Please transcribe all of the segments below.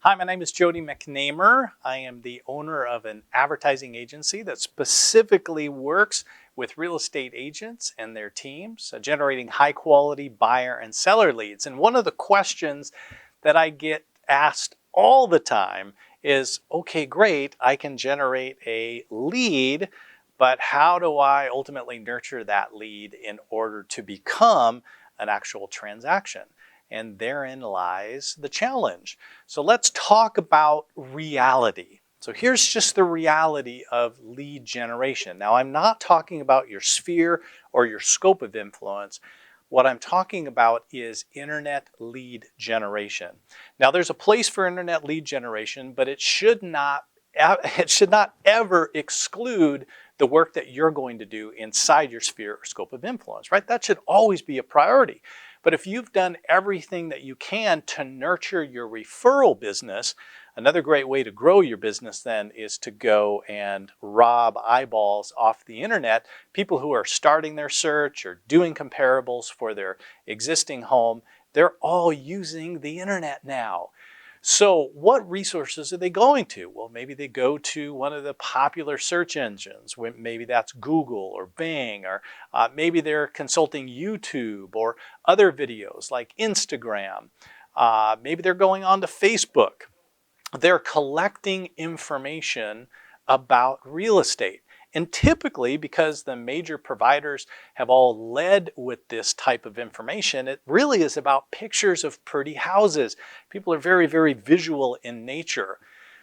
Hi, my name is Jody McNamer. I am the owner of an advertising agency that specifically works with real estate agents and their teams, generating high quality buyer and seller leads. And one of the questions that I get asked all the time is, okay, great, I can generate a lead, but how do I ultimately nurture that lead in order to become an actual transaction? And therein lies the challenge. So let's talk about reality. So here's just the reality of lead generation. Now, I'm not talking about your sphere or your scope of influence. What I'm talking about is internet lead generation. Now, there's a place for internet lead generation, but it should not ever exclude the work that you're going to do inside your sphere or scope of influence, right? That should always be a priority. But if you've done everything that you can to nurture your referral business, another great way to grow your business then is to go and rob eyeballs off the internet. People who are starting their search or doing comparables for their existing home, they're all using the internet now. So what resources are they going to? Well, maybe they go to one of the popular search engines. Maybe that's Google or Bing, or maybe they're consulting YouTube or other videos like Instagram. Maybe they're going on to Facebook. They're collecting information about real estate. And typically, because the major providers have all led with this type of information, it really is about pictures of pretty houses. People are very, very visual in nature.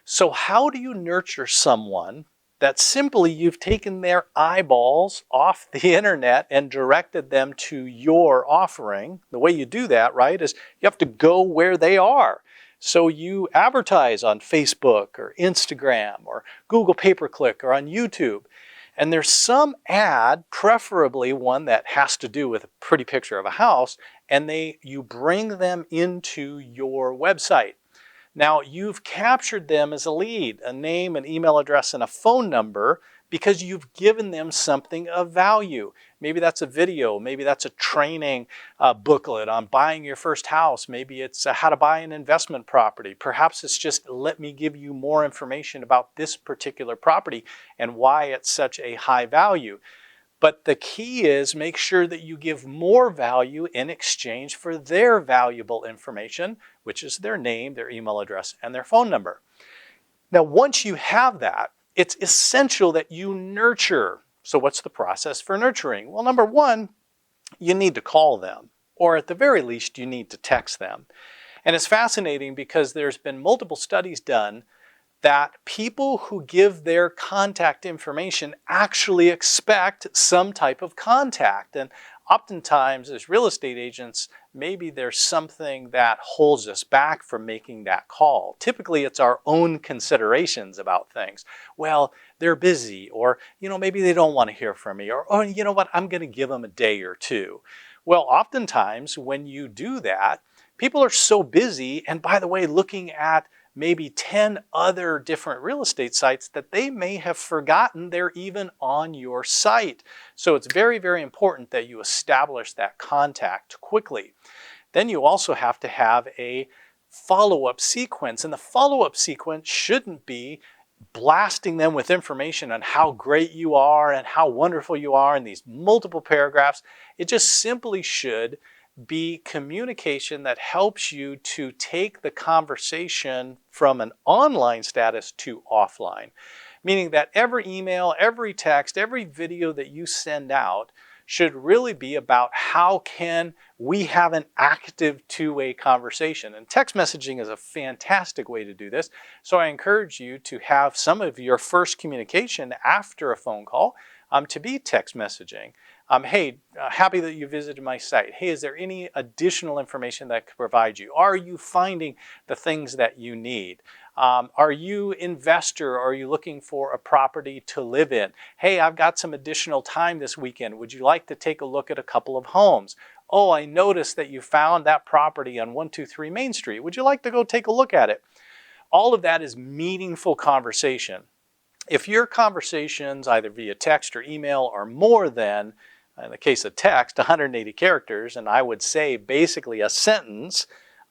So how do you nurture someone that simply you've taken their eyeballs off the internet and directed them to your offering? The way you do that, right, is you have to go where they are. So you advertise on Facebook or Instagram or Google pay-per-click or on YouTube. And there's some ad, preferably one that has to do with a pretty picture of a house, and you bring them into your website. Now, you've captured them as a lead, a name, an email address, and a phone number, because you've given them something of value. Maybe that's a video, maybe that's a training booklet on buying your first house, maybe it's how to buy an investment property. Perhaps it's just, let me give you more information about this particular property and why it's such a high value. But the key is make sure that you give more value in exchange for their valuable information, which is their name, their email address, and their phone number. Now, once you have that, it's essential that you nurture. So what's the process for nurturing? Well, number one, you need to call them, or at the very least, you need to text them. And it's fascinating because there's been multiple studies done that people who give their contact information actually expect some type of contact. And oftentimes, as real estate agents, maybe there's something that holds us back from making that call. Typically, it's our own considerations about things. Well, they're busy, or maybe they don't want to hear from me, or you know what, I'm going to give them a day or two. Well, oftentimes when you do that, people are so busy, and by the way, looking at maybe 10 other different real estate sites that they may have forgotten they're even on your site. So it's very, very important that you establish that contact quickly. Then you also have to have a follow-up sequence, and the follow-up sequence shouldn't be blasting them with information on how great you are and how wonderful you are in these multiple paragraphs. It just simply should be communication that helps you to take the conversation from an online status to offline. Meaning that every email, every text, every video that you send out should really be about how can we have an active two-way conversation. And text messaging is a fantastic way to do this. So I encourage you to have some of your first communication after a phone call to be text messaging. Hey, happy that you visited my site. Hey, is there any additional information that I could provide you? Are you finding the things that you need? Are you an investor, or are you looking for a property to live in? Hey, I've got some additional time this weekend. Would you like to take a look at a couple of homes? Oh, I noticed that you found that property on 123 Main Street. Would you like to go take a look at it? All of that is meaningful conversation. If your conversations, either via text or email, are more than, in the case of text, 180 characters, and I would say basically a sentence,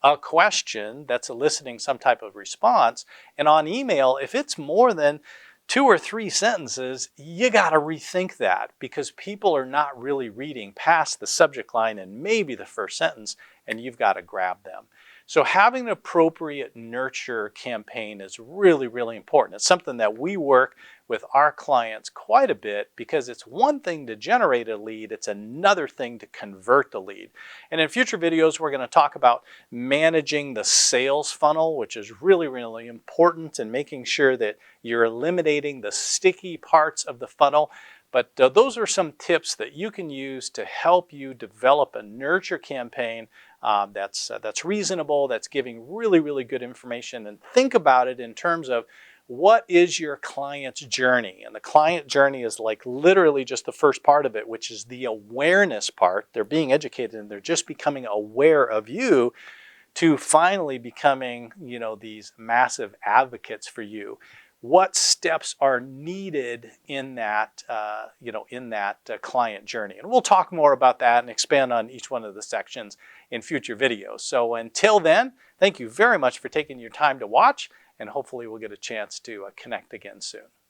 a question that's eliciting some type of response. And on email, if it's more than 2 or 3 sentences, you got to rethink that, because people are not really reading past the subject line and maybe the first sentence, and you've got to grab them. So having an appropriate nurture campaign is really, really important. It's something that we work with our clients quite a bit, because it's one thing to generate a lead, it's another thing to convert the lead. And in future videos, we're going to talk about managing the sales funnel, which is really, really important, and making sure that you're eliminating the sticky parts of the funnel. But those are some tips that you can use to help you develop a nurture campaign that's reasonable, that's giving really, really good information. And think about it in terms of, what is your client's journey? And the client journey is like literally just the first part of it, which is the awareness part. They're being educated and they're just becoming aware of you, to finally becoming, these massive advocates for you. What steps are needed in that, client journey? And we'll talk more about that and expand on each one of the sections in future videos. So until then, thank you very much for taking your time to watch, and hopefully we'll get a chance to connect again soon.